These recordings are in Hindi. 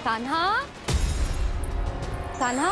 कान्हा, कान्हा,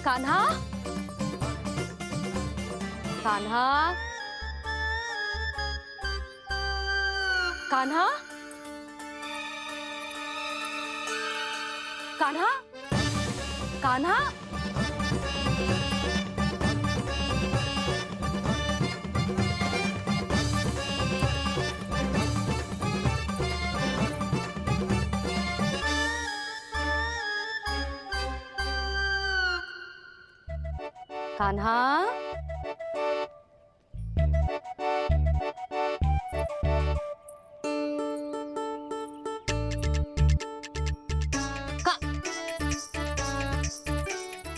कान्हा, कान्हा, कान्हा, कान्हा, कान्हा, कान्हा, कान्हा,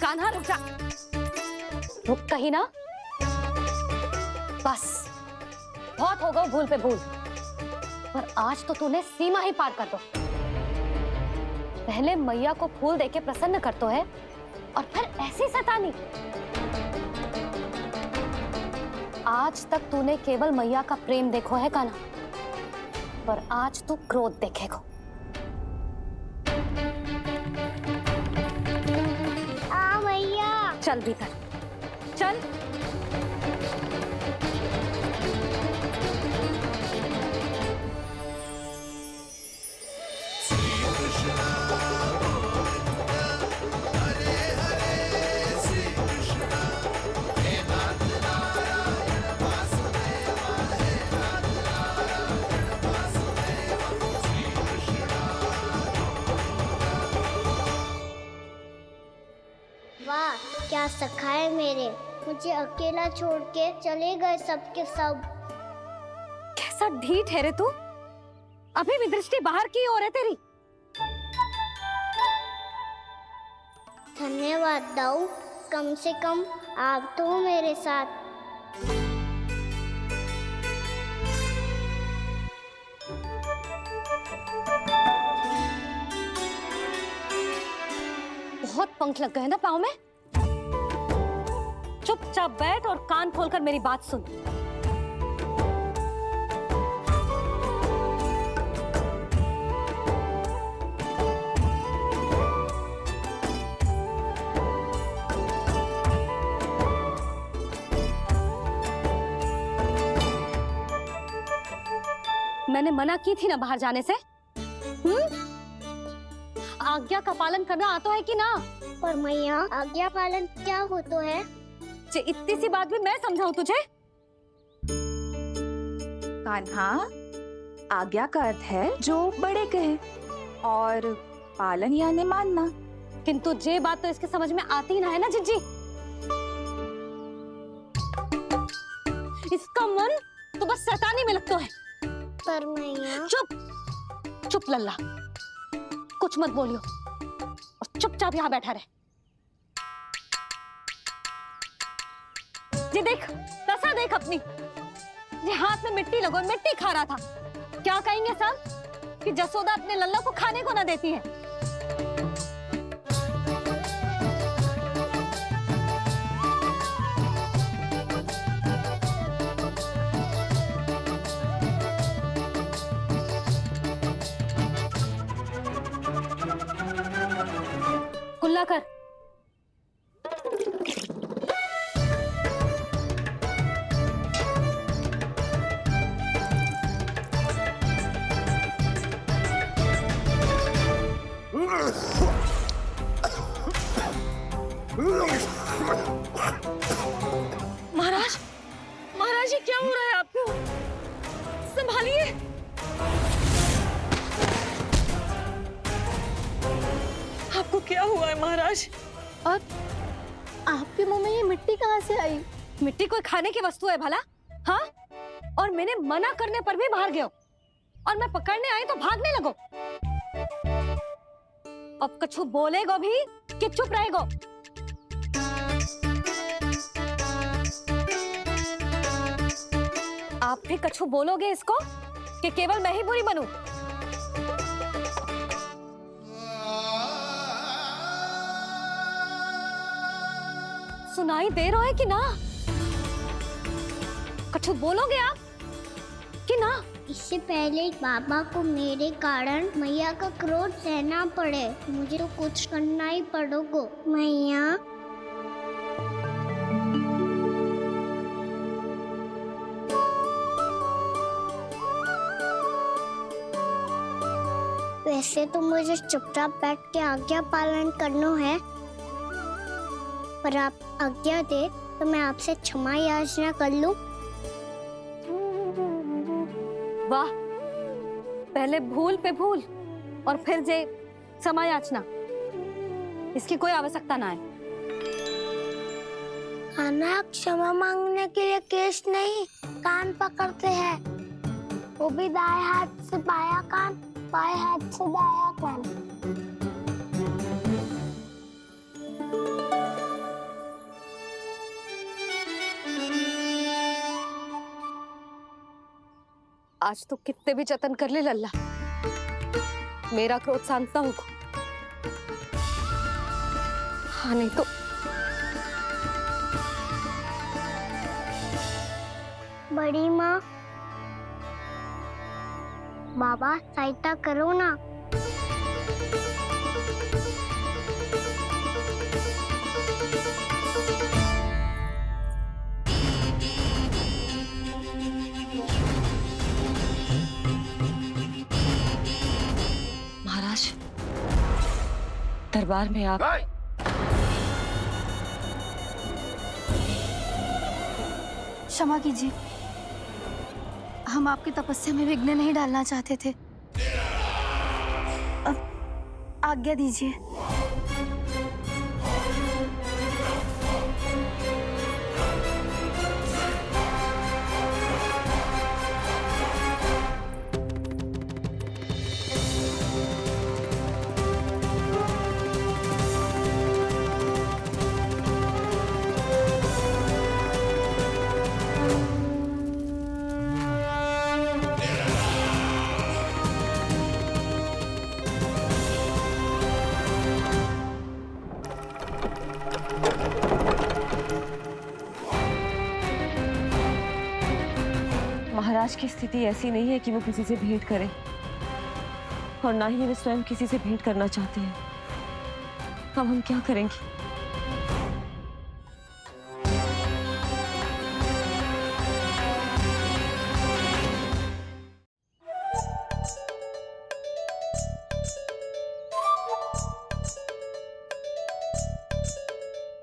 कान्हा रुक जा, रुक कहीं ना। बस बहुत हो गया भूल पे भूल, पर आज तो तूने सीमा ही पार कर दो। पहले मैया को फूल देके प्रसन्न कर तो है और फिर ऐसी सतानी। आज तक तूने केवल मैया का प्रेम देखो है कान्हा, पर आज तू क्रोध देखेगा। मैया चल भीतर चल। वाह क्या सखा है मेरे, मुझे अकेला छोड़ के चले गए सबके सब। कैसा ढीठ है रे तू, अभी भी दृष्टि बाहर की ओर है तेरी। धन्यवाद दाऊ, कम से कम आप तो हो मेरे साथ। बहुत पंख लग गए ना पाँव में। चुपचाप बैठ और कान खोलकर मेरी बात सुन। मैंने मना की थी ना बाहर जाने से। आज्ञा का पालन करना आता है कि ना? पर मैया आज्ञा पालन क्या होता है? इतनी सी बात भी मैं समझाऊं तुझे? कान्हा, आज्ञा का अर्थ है जो बड़े कहे और पालन यानी मानना। किंतु ये बात तो इसके समझ में आती ही ना है ना जिज्जी। इसका मन तो बस शैतानी में लगता है। पर मैया चुप चुप लल्ला, कुछ मत बोलियो और चुपचाप यहाँ बैठा रहे। ये देख तसा देख अपनी, ये हाथ में मिट्टी लगो, मिट्टी खा रहा था। क्या कहेंगे सब कि जसोदा अपने लल्ला को खाने को ना देती है। कुल्ला कर। महाराज, महाराज ये क्या हो रहा है आपको? संभालिए। आपको क्या हुआ है महाराज? और आपके मुंह में ये मिट्टी कहाँ से आई? मिट्टी कोई खाने की वस्तु है भला? हाँ, और मैंने मना करने पर भी बाहर गए हो और मैं पकड़ने आई तो भागने लगो। अब कछु बोलेगो भी कि चुप रहेगो? आप भी कछु बोलोगे इसको कि केवल मैं ही बुरी बनूं? सुनाई दे रहा है कि ना? कछु बोलोगे आप कि ना? इससे पहले बाबा को मेरे कारण मैया का क्रोध सहना पड़े, मुझे तो कुछ करना ही पड़ेगा। मैया, वैसे तो मुझे चुपचाप बैठ के आज्ञा पालन करना है, पर आप आज्ञा दे तो मैं आपसे क्षमा याचना कर लूं। वाह, पहले भूल पे भूल और फिर जे क्षमा याचना, इसकी कोई आवश्यकता ना है। खाना क्षमा मांगने के लिए केस नहीं, कान पकड़ते हैं, वो भी दाएं हाथ से बायां कान, बाएं हाथ से दायां कान। आज तो कितने भी जतन कर ले लल्ला, मेरा क्रोध शांत ना होगा। हाँ नहीं तो बड़ी माँ, बाबा सहायता करो ना। महाराज, दरबार में आप क्षमा कीजिए, हम आपकी तपस्या में विघ्न नहीं डालना चाहते थे। अब आज्ञा दीजिए। महाराज की स्थिति ऐसी नहीं है कि वो किसी से भेंट करें, और ना ही वे स्वयं किसी से भेंट करना चाहते हैं। अब हम क्या करेंगे?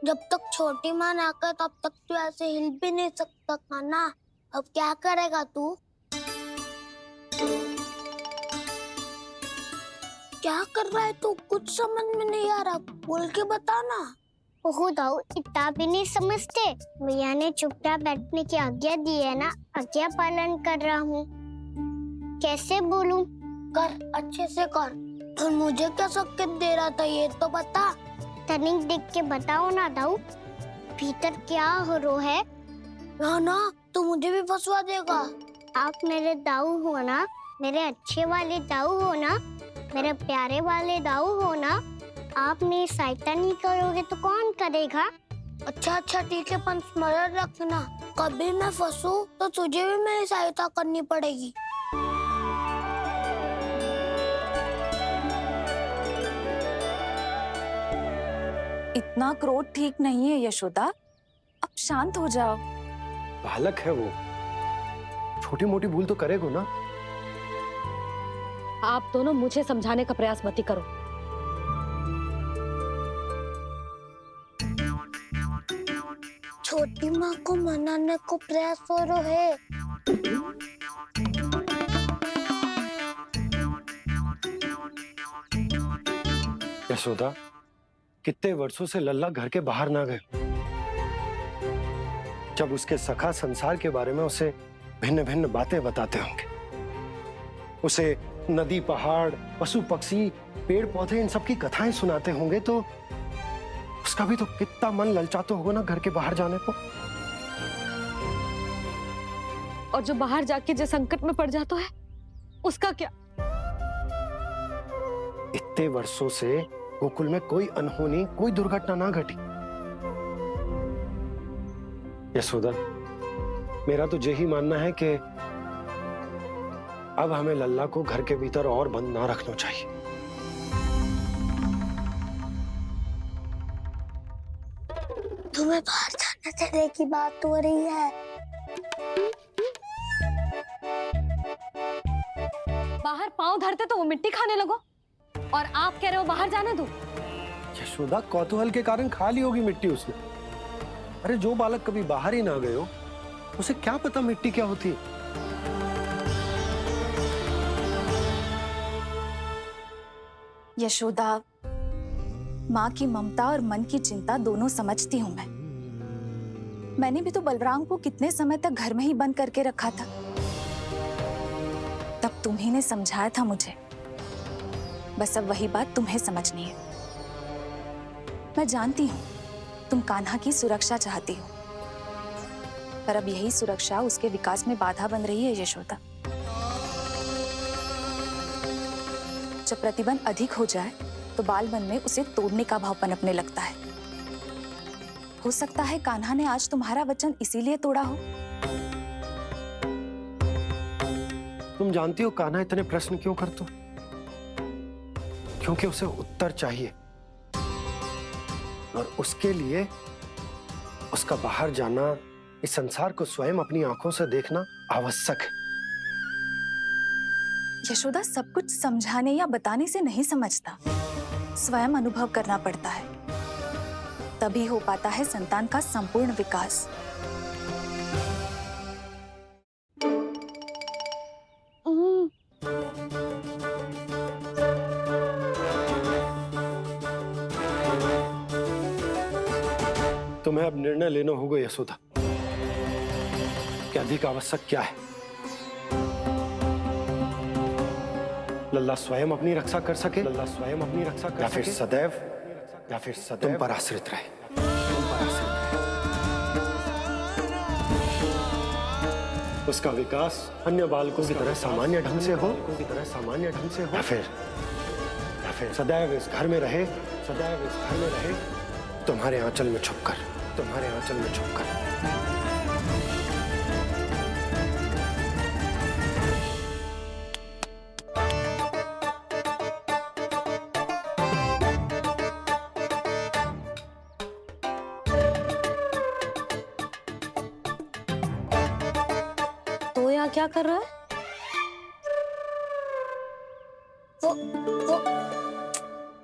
जब तक छोटी माँ ना कर तब तक तू ऐसे हिल भी नहीं सकता था ना। अब क्या करेगा तू? क्या कर रहा है तू? कुछ समझ में नहीं आ रहा, बोल के बता ना। ओहो दाऊ, इतना भी नहीं समझते। भैया ने चुपचाप बैठने की आज्ञा दी है ना, आज्ञा पालन कर रहा हूँ। कैसे बोलूं? कर, अच्छे से कर। और मुझे क्या संकेत दे रहा था ये तो बता। तनिक देख के बताओ ना दाऊ, भीतर क्या हो रहा है? ना ना, तू मुझे भी फंसवा देगा। आप मेरे दाऊ हो ना, मेरे अच्छे वाले दाऊ हो ना, मेरे प्यारे वाले दाऊ हो ना। आप मेरी सहायता नहीं करोगे तो कौन करेगा? अच्छा अच्छा ठीक है, पर स्मरण रखना, कभी मैं फंसू तो तुझे भी मेरी सहायता करनी पड़ेगी। इतना क्रोध ठीक नहीं है यशोदा, अब शांत हो जाओ। बालक है वो, छोटी मोटी भूल तो करेगा ना। आप दोनों मुझे समझाने का प्रयास मत ही करो। छोटी माँ को मनाने को प्रयास हो रहा है। यशोदा, कितने वर्षों से लल्ला घर के बाहर ना गए। जब उसके सखा संसार के बारे में उसे भिन्न भिन्न बातें बताते होंगे, उसे नदी, पहाड़, पशु पक्षी, पेड़ पौधे, इन सब की कथाएं सुनाते होंगे, तो उसका भी तो कितना मन ललचाता होगा ना घर के बाहर जाने को। और जो बाहर जाके जो संकट में पड़ जाता है उसका क्या? इतने वर्षों से गोकुल में कोई अनहोनी, कोई दुर्घटना ना घटी। यशोदा, मेरा तो यही मानना है कि अब हमें लल्ला को घर के भीतर और बंद ना रखना चाहिए। तुम्हें बाहर जाने देने की बात हो रही है। बाहर पांव धरते तो वो मिट्टी खाने लगो, और आप कह रहे हो बाहर जाने दो। यशोदा, कौतूहल के कारण खा ली होगी मिट्टी उसने। अरे जो बालक कभी बाहर ही ना गए हो, उसे क्या पता मिट्टी क्या होती है। यशोदा, माँ की ममता और मन की चिंता दोनों समझती हूँ मैं। मैंने भी तो बलराम को कितने समय तक घर में ही बंद करके रखा था। तब तुम्ही ने समझाया था मुझे। बस अब वही बात तुम्हें समझनी है। मैं जानती हूँ तुम कान्हा की सुरक्षा चाहती हो, पर अब यही सुरक्षा उसके विकास में बाधा बन रही है यशोदा। जब प्रतिबंध अधिक हो जाए तो बाल मन में उसे तोड़ने का भाव पनपने लगता है। हो सकता है कान्हा ने आज तुम्हारा वचन इसीलिए तोड़ा हो। तुम जानती हो कान्हा इतने प्रश्न क्यों करता? क्योंकि उसे उत्तर चाहिए, और उसके लिए उसका बाहर जाना, इस संसार को स्वयं अपनी आंखों से देखना आवश्यक है। यशोदा, सब कुछ समझाने या बताने से नहीं समझता, स्वयं अनुभव करना पड़ता है। तभी हो पाता है संतान का संपूर्ण विकास। तुम्हें अब निर्णय लेना होगा यशोदा कि अधिक आवश्यक क्या है। लल्ला स्वयं अपनी रक्षा कर सके, लल्ला स्वयं अपनी रक्षा कर, या फिर सदैव तुम पर आश्रित रहे। उसका विकास अन्य बालकों की तरह सामान्य ढंग से हो, या फिर सदैव इस घर में रहे, तुम्हारे आंचल में छुपकर। तो यहाँ क्या कर रहा है? वो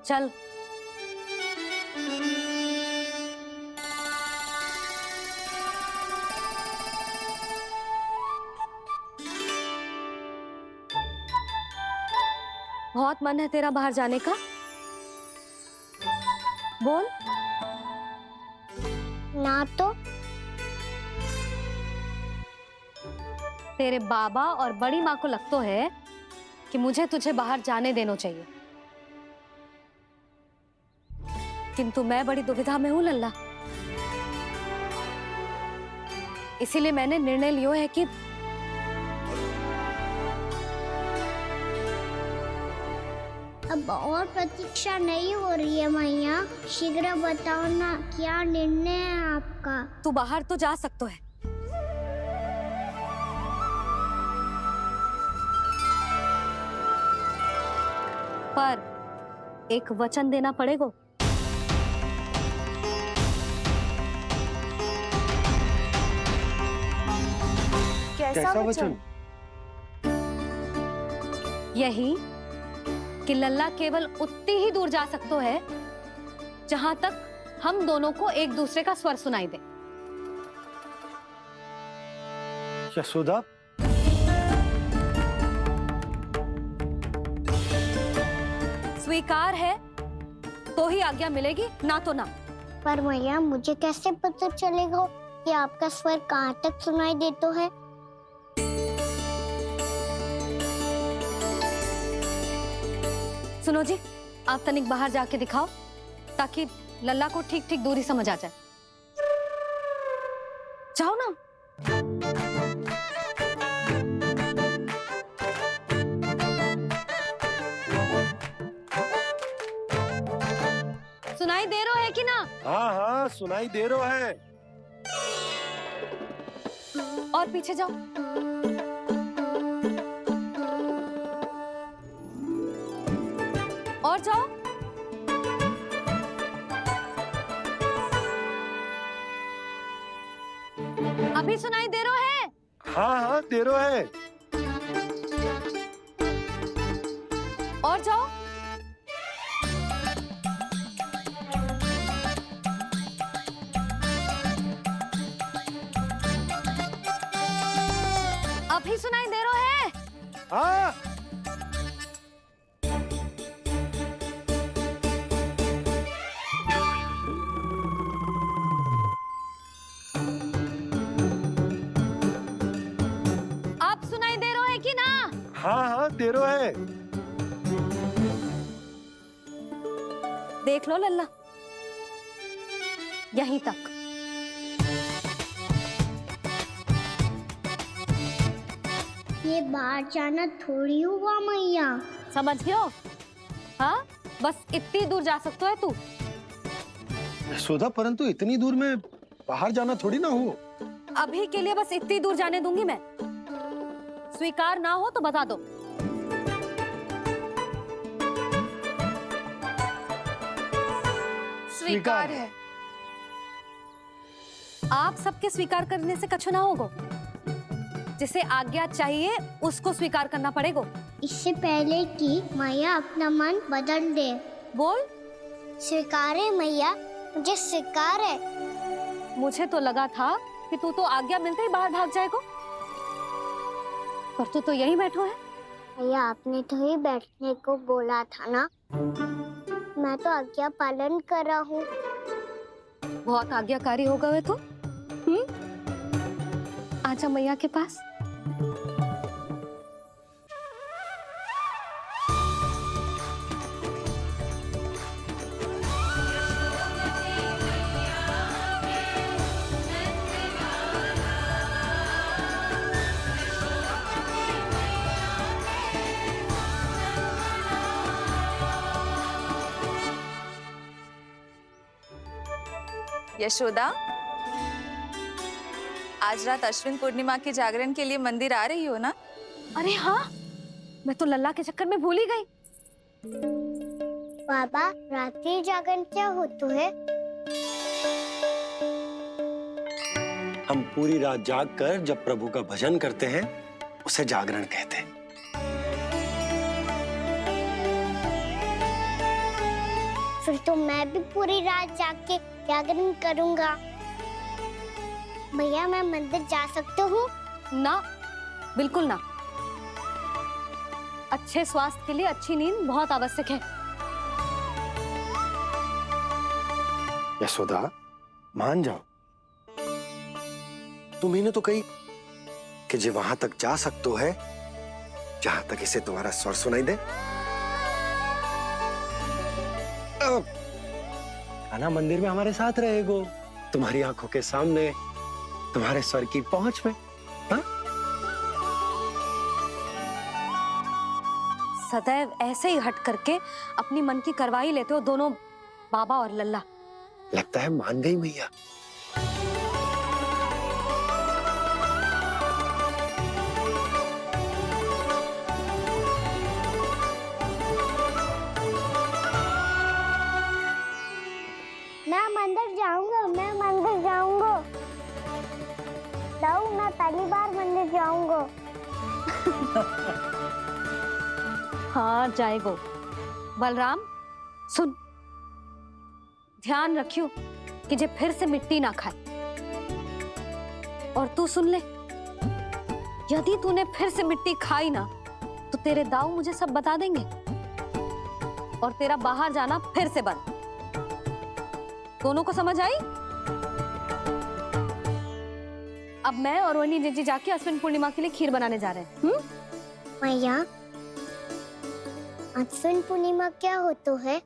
चल। बहुत मन है तेरा बाहर जाने का? बोल। ना तो। तेरे बाबा और बड़ी माँ को लगता है कि मुझे तुझे बाहर जाने देना चाहिए, किंतु मैं बड़ी दुविधा में हूं लल्ला। इसीलिए मैंने निर्णय लिया है कि अब और प्रतीक्षा नहीं हो रही है मैया, शीघ्र बताओ ना क्या निर्णय है आपका। तू बाहर तो जा सकता है, पर एक वचन देना पड़ेगा। कैसा वचन? यही कि लल्ला केवल उतनी ही दूर जा सकता है जहां तक हम दोनों को एक दूसरे का स्वर सुनाई दे। यशोदा, स्वीकार है तो ही आज्ञा मिलेगी, ना तो ना। पर मैया मुझे कैसे पता चलेगा कि आपका स्वर कहाँ तक सुनाई देता है? सुनो जी, आप तनिक बाहर जाके दिखाओ ताकि लल्ला को ठीक ठीक दूरी समझ आ जाए। जाओ ना। सुनाई दे रहा है कि ना? हाँ हाँ सुनाई दे रहा है। और पीछे जाओ। और जाओ। अभी सुनाई दे रहा है? हाँ हाँ दे रहा है। और जाओ। अभी सुनाई दे रहा है? हाँ आप सुनाई दे रहा है कि ना? हाँ हाँ दे रहा है। देख लो लल्ला, यहीं तक। ये बाहर जाना थोड़ी हुआ मैया। समझ गए हो? हाँ, बस इतनी दूर जा सकते है तू। यशोदा, परंतु इतनी दूर में बाहर जाना थोड़ी ना हो। अभी के लिए बस इतनी दूर जाने दूंगी मैं। स्वीकार ना हो तो बता दो। स्वीकार है। आप सबके स्वीकार करने से कछु ना होगो। जिसे आज्ञा चाहिए उसको स्वीकार करना पड़ेगा। इससे पहले कि मैया अपना मन बदल दे। बोल। स्वीकार है मैया, मुझे स्वीकार है। मुझे तो लगा था कि तू तो आज्ञा मिलते ही बाहर भाग जाएगा, पर तू तो यहीं बैठो है। भैया आपने तो ही बैठने को बोला था ना। मैं तो आज्ञा पालन कर रहा हूँ। बहुत आज्ञाकारी हो गए तू। आजा मैया के पास। यशोदा, आज रात अश्विन पूर्णिमा के जागरण के लिए मंदिर आ रही हो ना? अरे हाँ, मैं तो लल्ला के चक्कर में भूल ही गई। बाबा, रात्रि जागरण क्या होता है? हम पूरी रात जाग कर जब प्रभु का भजन करते हैं उसे जागरण कहते हैं। फिर तो मैं भी पूरी रात जाग के जागरण करूंगा। भैया, मैं मंदिर जा सकता हूँ? ना, बिल्कुल ना। अच्छे स्वास्थ्य के लिए अच्छी नींद बहुत आवश्यक है। यशोदा, मान जाओ। तुम्ही ने तो कही कि जे वहां तक जा सकते है जहां तक इसे तुम्हारा स्वर सुनाई दे। आना मंदिर में हमारे साथ रहेगो, तुम्हारी आंखों के सामने, तुम्हारे स्वर की पहुंच में। हा? सदैव ऐसे ही हट करके अपनी मन की करवाई लेते हो दोनों बाबा और लल्ला। लगता है मान गई मैया। मैं मंदिर जाऊंगा, मैं मंदिर जाऊंगा। दाऊ, मैं पहली बार मंदिर जाऊंगा। हाँ जाएगो। बलराम सुन, ध्यान रखियो कि जे फिर से मिट्टी ना खाए। और तू सुन ले, यदि तूने फिर से मिट्टी खाई ना तो तेरे दाऊ मुझे सब बता देंगे और तेरा बाहर जाना फिर से बंद। दोनों को समझ आई? अब मैं और रोहिणी जीजी जाके अश्विन पूर्णिमा के लिए खीर बनाने जा रहे हैं। मैया, अश्विन पूर्णिमा क्या होता है?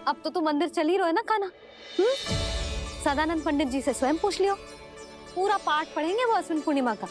अब तो तू मंदिर चल ही रहो है ना कान्हा। सदानंद पंडित जी से स्वयं पूछ लियो, पूरा पाठ पढ़ेंगे वो अश्विन पूर्णिमा का।